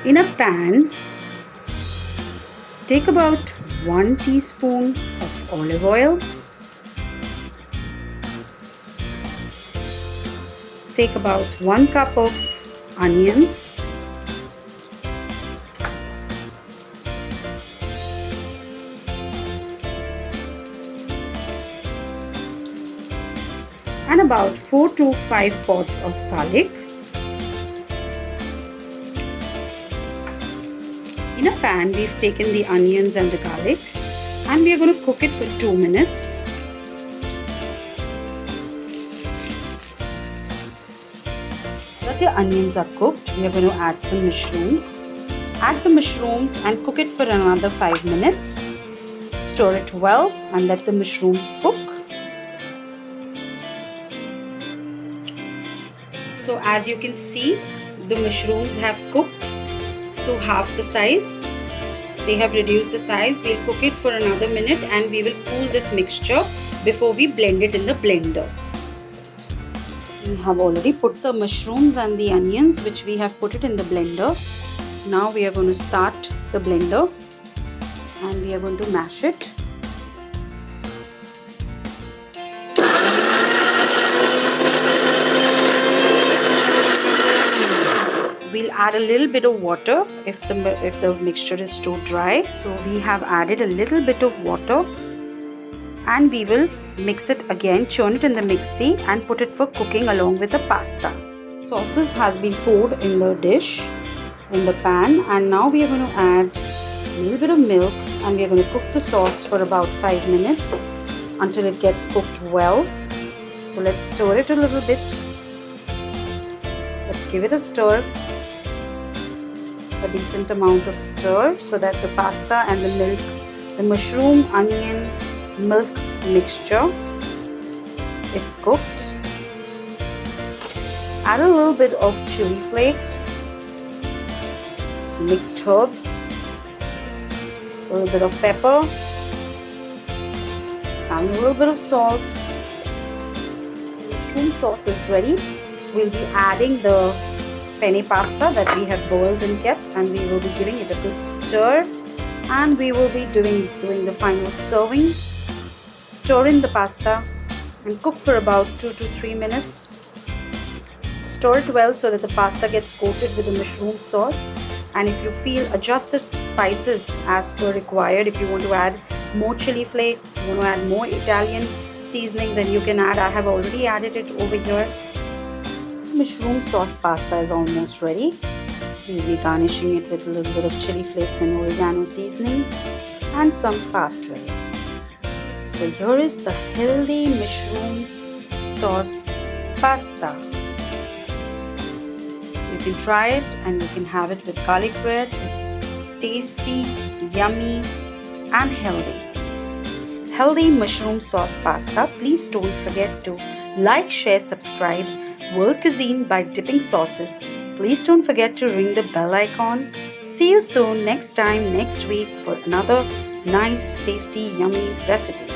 In a pan, take about 1 teaspoon of olive oil. Take about 1 cup of onions. And about 4 to 5 pods of garlic. In a pan, we've taken the onions and the garlic and we are going to cook it for 2 minutes. So that the onions are cooked, we are going to add some mushrooms. Add the mushrooms and cook it for another 5 minutes. Stir it well and let the mushrooms cook. So as you can see, the mushrooms have cooked to half the size. They have reduced the size. We'll cook it for another minute and we will cool this mixture before we blend it in the blender. We have already put the mushrooms and the onions, which we have put it in the blender. Now we are going to start the blender and we are going to mash it. We'll add a little bit of water if the mixture is too dry. So we have added a little bit of water and we will mix it again, churn it in the mixie and put it for cooking along with the pasta. Sauces has been poured in the dish, in the pan, and now we are going to add a little bit of milk and we are going to cook the sauce for about 5 minutes until it gets cooked well. So let's stir it a little bit. Let's give it a stir. A decent amount of stir so that the pasta and the milk, the mushroom, onion, milk mixture is cooked. Add a little bit of chili flakes, mixed herbs, a little bit of pepper, and a little bit of salt. The mushroom sauce is ready. We'll be adding the penne pasta that we have boiled and kept, and we will be giving it a good stir, and we will be doing the final serving. Stir in the pasta and cook for about 2 to 3 minutes. Stir it well so that the pasta gets coated with the mushroom sauce, and if you feel, adjust the spices as per required. If you want to add more chili flakes, want to add more Italian seasoning, then you can add. I have already added it over here. Mushroom sauce pasta is almost ready. We'll be garnishing it with a little bit of chili flakes and oregano seasoning and some parsley. So here is the healthy mushroom sauce pasta. You can try it and you can have it with garlic bread. It's tasty, yummy and healthy. Healthy mushroom sauce pasta. Please don't forget to like, share, subscribe World Cuisine by Dipping Sauces. Please don't forget to ring the bell icon. See you soon next week for another nice, tasty, yummy recipe.